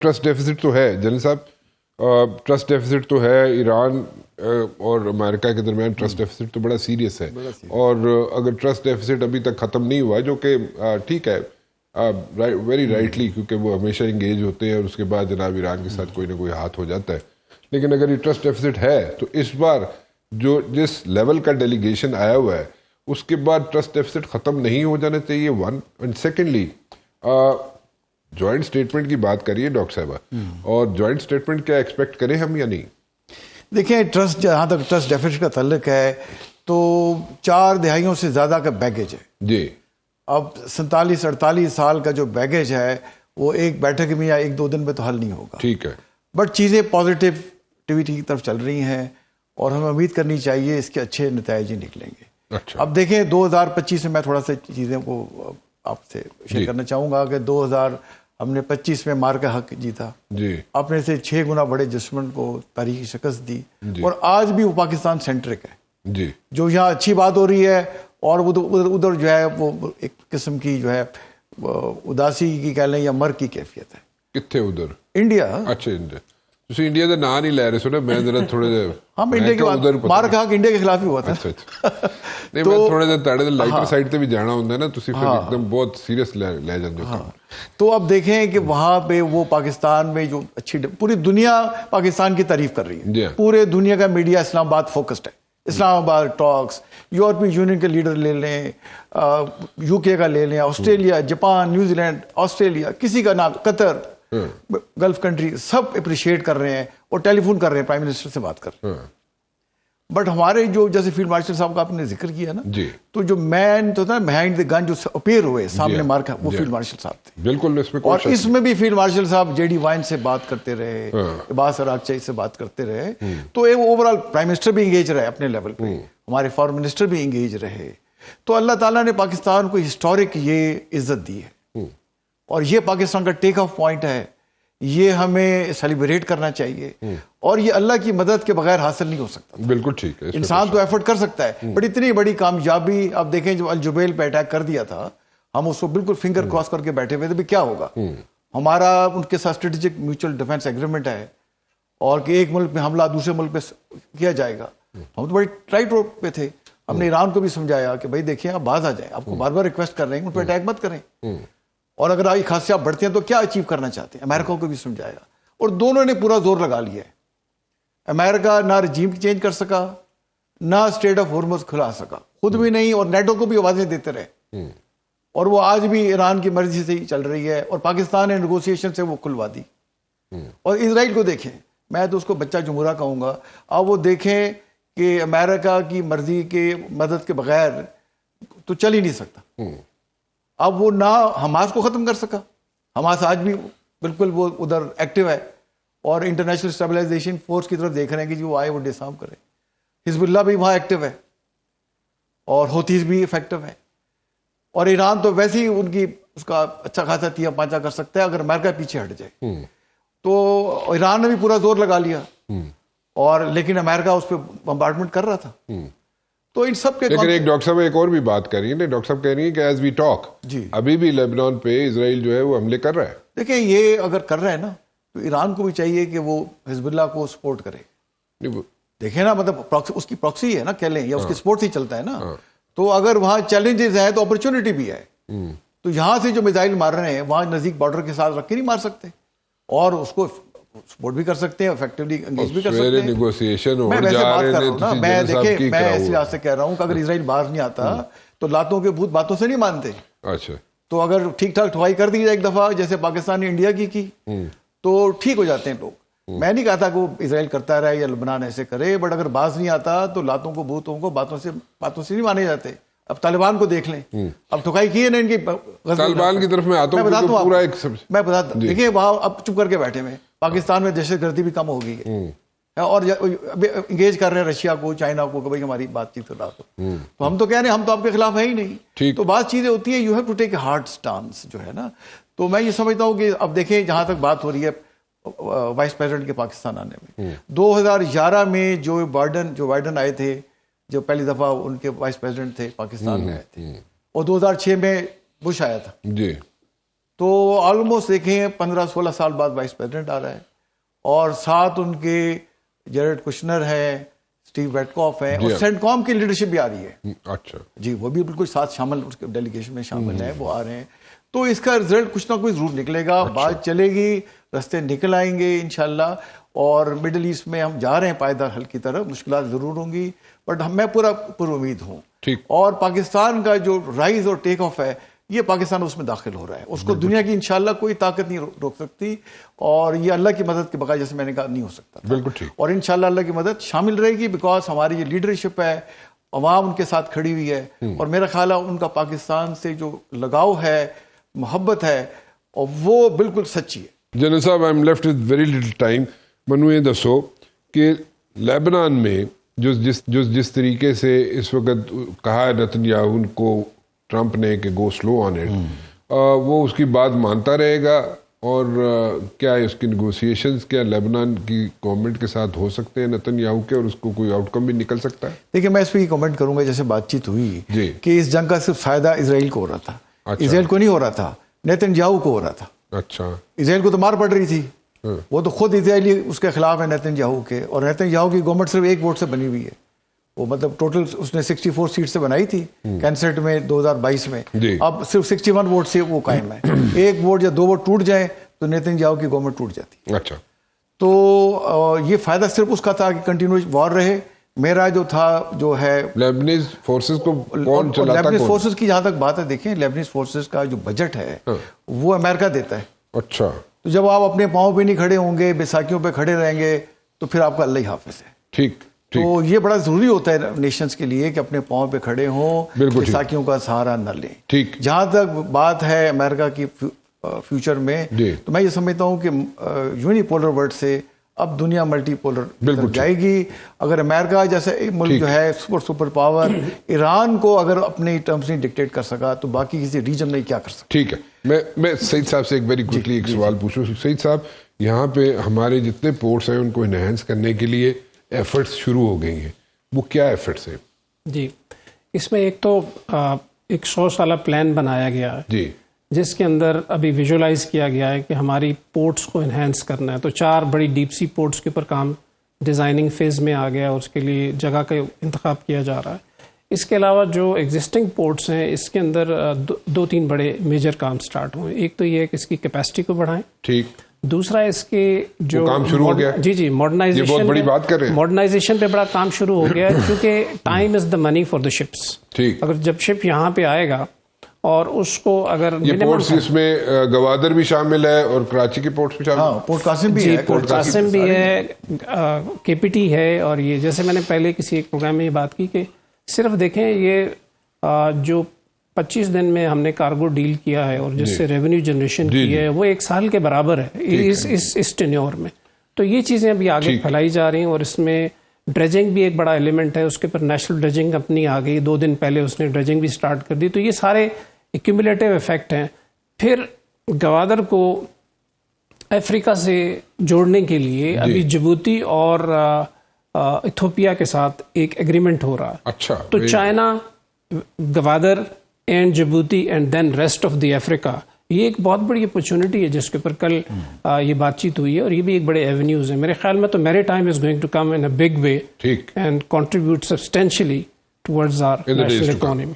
Trust deficits تو ہے general صاحب، ٹرسٹ ڈیفیسٹ تو ہے، ایران اور امریکہ کے درمیان ٹرسٹ ڈیفیسٹ تو بڑا سیریس ہے، اور اگر ٹرسٹ ڈیفیسٹ ابھی تک ختم نہیں ہوا، جو کہ ٹھیک ہے ویری رائٹلی، کیونکہ وہ ہمیشہ انگیج ہوتے ہیں اور اس کے بعد جناب ایران کے ساتھ کوئی نہ کوئی ہاتھ ہو جاتا ہے، لیکن اگر یہ ٹرسٹ ڈیفیسٹ ہے تو اس بار جو جس لیول کا ڈیلیگیشن آیا ہوا ہے اس کے بعد ٹرسٹ ڈیفیسٹ ختم نہیں ہو جانا چاہیے، one, and secondly joint statement کی بات کریے ڈاکٹر صاحبہ، اور جوائنٹ اسٹیٹمنٹ کیا ایکسپیکٹ کریں ہم یا نہیں؟ دیکھیں ٹرسٹ، جہاں تک ٹرسٹ ڈیفیسٹ کا تعلق ہے تو 4 دہائیوں سے زیادہ کا بیگیج ہے جی، اب 47-48 سال کا جو بیگیج ہے وہ ایک بیٹھک میں یا 1-2 دن میں تو حل نہیں ہوگا، ٹھیک ہے، بٹ چیزیں پازیٹیوٹی کی طرف چل رہی ہیں اور ہمیں امید کرنی چاہیے اس کے اچھے نتائج نکلیں گے۔ اچھا، اب دیکھیں 2025 میں تھوڑا سا چیزیں کو آپ سے شیئر کرنا چاہوں گا کہ 2000 ہم نے 25 میں مار کا حق جیتا، جی، اپنے سے 6 گنا بڑے دشمن کو تاریخی شکست دی، اور آج بھی وہ پاکستان سینٹرک ہے، جی، جو یہاں اچھی بات ہو رہی ہے اور ادھر جو ہے وہ ایک قسم کی جو ہے اداسی کی کہہ لیں یا مر کی کیفیت ہے۔ کتنے ادھر؟ انڈیا۔ اچھا، انڈیا کا نام نہیں لے رہے سنا، میں ذرا تھوڑے ہم انڈیا کے مار کا حق انڈیا کے خلاف ہی ہوا تھا۔ نہیں، میں تھوڑے جہا تاڑے لائٹر سائڈ تے بھی جانا ہوتا ہے نا، تسی پھر ایک دم بہت سیریس لے جاندے ہو۔ تو اب دیکھیں کہ وہاں پہ وہ پاکستان میں جو اچھی، پوری دنیا پاکستان کی تعریف کر رہی ہے، پورے دنیا کا میڈیا اسلام آباد فوکسڈ ہے، اسلام آباد ٹاکس، یورپی یونین کے لیڈر لے لیں، یو کے کا لے لیں، Australia, Japan, New Zealand, Australia, کسی کا نام، قطر، گلف کنٹری، سب اپریشیٹ کر رہے ہیں اور ٹیلی فون کر رہے ہیں، پرائم منسٹر سے بات کر رہے ہیں۔ بٹ ہمارے جو جیسے فیلڈ مارشل صاحب کا آپ نے ذکر کیا نا، تو جو مین تو تھا بہائنڈ دی گن جو اپیئر ہوئے سامنے مار کا، وہ فیلڈ مارشل صاحب تھے، بالکل، اس میں اور اس میں بھی فیلڈ مارشل صاحب جے ڈی وائن سے بات کرتے رہے، عباس اراغچی سے بات کرتے رہے، تو اوور آل پرائم منسٹر بھی انگیج رہے اپنے لیول پہ، ہمارے فارن منسٹر بھی انگیج رہے، تو اللہ تعالیٰ نے پاکستان کو ہسٹورک یہ عزت دی ہے، اور یہ پاکستان کا ٹیک آف پوائنٹ ہے، یہ ہمیں سیلیبریٹ کرنا چاہیے، اور یہ اللہ کی مدد کے بغیر حاصل نہیں ہو سکتا۔ بالکل ٹھیک ہے، انسان تو ایفرٹ کر سکتا ہے، بٹ اتنی بڑی کامیابی آپ دیکھیں جو الجبیل پہ اٹیک کر دیا تھا، ہم اس کو بالکل فنگر کراس کر کے بیٹھے ہوئے تھے، کیا ہوگا، ہمارا ان کے ساتھ اسٹریٹجک میوچل ڈیفینس ایگریمنٹ ہے، اور کہ ایک ملک پہ حملہ دوسرے ملک پہ کیا جائے گا، ہم تو بڑی ٹائٹ روپ پہ تھے، ہم نے ایران کو بھی سمجھایا کہ بھائی دیکھیں آپ باز آ جائیں، آپ کو بار بار ریکویسٹ کر رہے ہیں ان پہ اٹیک مت کریں، اور اگر آئی خاصی آپ بڑھتے ہیں تو کیا اچیو کرنا چاہتے ہیں، امریکہ کو بھی سمجھایا، اور دونوں نے پورا زور لگا لیا ہے۔ امریکہ نہ رجیم چینج کر سکا، نہ اسٹریٹ آف ہارمز کھلا سکا، خود بھی نہیں، اور نیٹو کو بھی آوازیں دیتے رہے، اور وہ آج بھی ایران کی مرضی سے ہی چل رہی ہے، اور پاکستان نے نیگوسیشن سے وہ کھلوا دی۔ اور اسرائیل کو دیکھیں، میں تو اس کو بچہ جمہوریہ کہوں گا، اب وہ دیکھیں کہ امریکہ کی مرضی کے مدد کے بغیر تو چل ہی نہیں سکتا، اب وہ نہ حماس کو ختم کر سکا، حماس آج بھی بالکل وہ ادھر ایکٹیو ہے، اور انٹرنیشنل اسٹیبلائزیشن فورس کی طرف دیکھ رہے ہیں کہ جو آئے وہ ڈسارم کرے، حزب اللہ بھی وہاں ایکٹیو ہے، اور ہوتیز بھی افیکٹو ہے، اور ایران تو ویسے ہی ان کی اس کا اچھا خاصا تیا پانچا کر سکتا ہے اگر امریکہ پیچھے ہٹ جائے، تو ایران نے بھی پورا زور لگا لیا، اور لیکن امریکہ اس پہ بمبارڈمنٹ کر رہا تھا، تو ان سب کے لیکن ایک ڈاکٹر صاحب ایک اور بھی بات کر رہی ہیں، ڈاکٹر صاحب کہہ رہی ہیں کہ ایز وی ٹاک ابھی بھی لیبنان پہ اسرائیل جو ہے وہ حملے کر رہا ہے۔ دیکھیں یہ اگر کر رہے ہیں نا تو ایران کو بھی چاہیے کہ وہ حزب اللہ کو سپورٹ کرے، دیکھیں نا، مطلب اس کی پراکسی ہے نا کہہ لیں، یا اس کی سپورٹ سے ہی چلتا ہے نا، تو اگر وہاں چیلنجز ہیں تو اپرچونٹی بھی ہے، تو یہاں سے جو میزائل مار رہے ہیں وہاں نزدیک بارڈر کے ساتھ رکھ کے نہیں مار سکتے، اور اس کو سپورٹ بھی کر سکتے ہیں، افیکٹولی انگیج بھی کر سکتے ہیں۔ میں ویسے بات کر رہا ہوں نا، میں دیکھیں میں اس لحاظ سے کہہ رہا ہوں کہ اگر اسرائیل باہر نہیں آتا تو لاتوں کے بھوت باتوں سے نہیں مانتے، اچھا، تو اگر ٹھیک ٹھاک ٹھوائی کر دی جائے ایک دفعہ جیسے پاکستان نے انڈیا کی تو ٹھیک ہو جاتے ہیں لوگ۔ میں نہیں کہتا کہ وہ اسرائیل کرتا رہے یا لبنان ایسے کرے، بٹ اگر باز نہیں آتا تو لاتوں کو بھوتوں کو باتوں سے نہیں مانے جاتے۔ اب طالبان کو دیکھ لیں، اب ٹھکائی کی ہے نا ان کی، طالبان کی طرف میں آتا ہوں، پورا ایک میں بتاتا ہوں، دیکھیے وہاں اب چپ کر کے بیٹھے ہوئے، پاکستان میں دہشت گردی بھی کم ہو گئی ہے، اور انگیج کر رہے ہیں رشیا کو، چائنا کو کہ بھائی ہماری بات چیت کرا تو ہم تو کہہ رہے ہیں ہم تو آپ کے خلاف ہے ہی نہیں، تو بعض چیزیں ہوتی ہیں، you have to take a hard stance جو ہے نا۔ تو میں یہ سمجھتا ہوں کہ اب دیکھیں جہاں تک بات ہو رہی ہے وائس پریزیڈنٹ کے پاکستان آنے میں، 2011 میں جو بائیڈن آئے تھے، جو پہلی دفعہ ان کے وائس پریزیڈنٹ تھے پاکستان میں آئے تھے، اور 2006 میں بش آیا تھا، جی، تو آلموسٹ دیکھیں 15-16 سال بعد وائس پریزیڈنٹ آ رہا ہے، اور ساتھ ان کے جیرڈ کشنر ہے، اسٹیو ویٹکاف ہے، اور سینٹ کام کی لیڈرشپ بھی آ رہی ہے. اچھا جی وہ بھی بالکل ساتھ شامل، اس کے ڈیلیگیشن میں شامل ہے، وہ آ رہے ہیں. تو اس کا رزلٹ کچھ نہ کچھ ضرور نکلے گا. بات چلے گی، رستے نکل آئیں گے انشاءاللہ. اور مڈل ایسٹ میں ہم جا رہے ہیں پائیدار حل کی طرف. مشکلات ضرور ہوں گی، بٹ میں پورا پر امید ہوں. اور پاکستان کا جو رائز اور ٹیک آف ہے، یہ پاکستان اس میں داخل ہو رہا ہے. اس کو دنیا کی انشاءاللہ کوئی طاقت نہیں روک سکتی، اور یہ اللہ کی مدد کے بغیر، جیسے میں نے کہا، نہیں ہو سکتا. بالکل ٹھیک. اور انشاءاللہ اللہ کی مدد شامل رہے گی، بیکاز ہماری یہ لیڈرشپ ہے، عوام ان کے ساتھ کھڑی ہوئی ہے. اور میرا خیال ہے ان کا پاکستان سے جو لگاؤ ہے، محبت ہے، اور وہ بالکل سچی ہے. جنرل صاحب، I am left with very little time. منو یہ دسو کہ لیبنان میں جس طریقے سے اس وقت کہا ہے نتن یاہو کو ٹرمپ نے کہ گو سلو آن اٹ، وہ اس کی بات مانتا رہے گا؟ اور کیا اس کی نیگوسیشنز کیا لیبنان کی گورنمنٹ کے ساتھ ہو سکتے ہیں نتن یاہو کے، اور اس کو کوئی آؤٹ کم بھی نکل سکتا ہے؟ دیکھیں، میں اس پہ یہ کمنٹ کروں گا، جیسے بات چیت ہوئی کہ اس جنگ کا صرف فائدہ اسرائیل کو ہو رہا تھا. اسرائیل کو نہیں ہو رہا تھا، نیتن یاہو کو ہو رہا تھا. اچھا. اسرائیل کو تو مار پڑ رہی تھی، وہ تو خود اسرائیلی اس کے خلاف ہے نیتن یاہو کے. اور نیتن یاہو کی گورنمنٹ صرف ایک ووٹ سے بنی ہوئی ہے. وہ مطلب ٹوٹل اس نے 64 سیٹ سے بنائی تھی کینسٹ میں 2022 میں. اب صرف 61 ووٹ سے وہ قائم ہے. ایک ووٹ یا 2 ووٹ ٹوٹ جائیں تو نیتن یاہو کی گورنمنٹ ٹوٹ جاتی. اچھا. تو یہ فائدہ صرف اس کا تھا کہ کنٹینیوس وار رہے. میرا جو تھا جو ہے لیبنیز فورسز کو کون چلاتا؟ لیبنیز فورسز کی جہاں تک بات ہے، دیکھیں لیبنیز فورسز کا جو بجٹ ہے وہ امریکہ دیتا ہے. اچھا. تو جب آپ اپنے پاؤں پہ نہیں کھڑے ہوں گے، بیساکھیوں پہ کھڑے رہیں گے، تو پھر آپ کا اللہ ہی حافظ ہے. ٹھیک. تو یہ بڑا ضروری ہوتا ہے نیشنز کے لیے کہ اپنے پاؤں پہ کھڑے ہوں، بیساکھیوں کا سہارا نہ لیں. ٹھیک. جہاں تک بات ہے امریکہ کی فیوچر میں، تو میں یہ سمجھتا ہوں کہ یونیپولر ورلڈ سے اب دنیا ملٹی پولر جائے گی. اگر امریکہ جیسے ایک ملک جو ہے سپر پاور ایران کو اگر اپنے ٹرمز نہیں ڈکٹیٹ کر سکا، تو باقی کسی ریجن میں کیا کر سکتا. ٹھیک ہے. میں سعید صاحب سے ایک ویری کوئکلی ایک سوال پوچھوں. سعید صاحب، یہاں پہ ہمارے جتنے پورٹس ہیں ان کو انہینس کرنے کے لیے ایفرٹس شروع ہو گئی ہیں. وہ کیا ایفرٹس ہیں؟ جی، اس میں ایک تو ایک 100 سالہ پلان بنایا گیا ہے، جی، جس کے اندر ابھی ویژولائز کیا گیا ہے کہ ہماری پورٹس کو انہینس کرنا ہے. تو 4 بڑی ڈیپ سی پورٹس کے اوپر کام ڈیزائننگ فیز میں آ گیا، اور اس کے لیے جگہ کا انتخاب کیا جا رہا ہے. اس کے علاوہ جو ایگزسٹنگ پورٹس ہیں، اس کے اندر 2-3 بڑے میجر کام سٹارٹ ہوئے. ایک تو یہ ہے کہ اس کی کیپیسٹی کو بڑھائیں. ٹھیک. دوسرا اس کے جو کام شروع ہو گیا. جی ماڈرنائزیشن، بہت بڑی بات کر رہے ہیں. ماڈرنائزیشن پہ بڑا کام شروع ہو گیا ہے، کیونکہ time is the money for the ships. ٹھیک. اگر جب شپ یہاں پہ آئے گا اور اس کو اگر یہ پورٹس، اس میں گوادر بھی شامل ہے اور کراچی کی پورٹس بھی شامل ہے. پورٹ قاسم بھی ہے، پورٹ قاسم بھی ہے، کے پی ٹی ہے. اور یہ جیسے میں نے پہلے کسی ایک پروگرام میں یہ بات کی کہ صرف دیکھیں یہ جو 25 دن میں ہم نے کارگو ڈیل کیا ہے اور جس سے ریونیو جنریشن کی ہے، وہ 1 سال کے برابر ہے اس ٹینیور میں. تو یہ چیزیں ابھی آگے پھیلائی جا رہی ہیں. اور اس میں ڈریجنگ بھی ایک بڑا ایلیمنٹ ہے. اس کے اوپر نیشنل ڈریجنگ کمپنی آ گئی 2 دن پہلے، اس نے ڈریجنگ بھی سٹارٹ کر دی. تو یہ سارے ایکیومولیٹو افیکٹ ہیں. پھر گوادر کو افریقہ سے جوڑنے کے لیے ابھی جبوتی اور ایتھوپیا کے ساتھ ایک ایگریمنٹ ہو رہا ہے. اچھا. تو China, Gwadar and Djibouti and then rest of the Africa, یہ ایک بہت بڑی اپرچونٹی ہے جس کے اوپر کل یہ بات چیت ہوئی ہے. اور یہ بھی ایک بڑے ایونیوز ہیں. میرے خیال میں تو میری time is going to come in a big way and contribute substantially towards our national economy.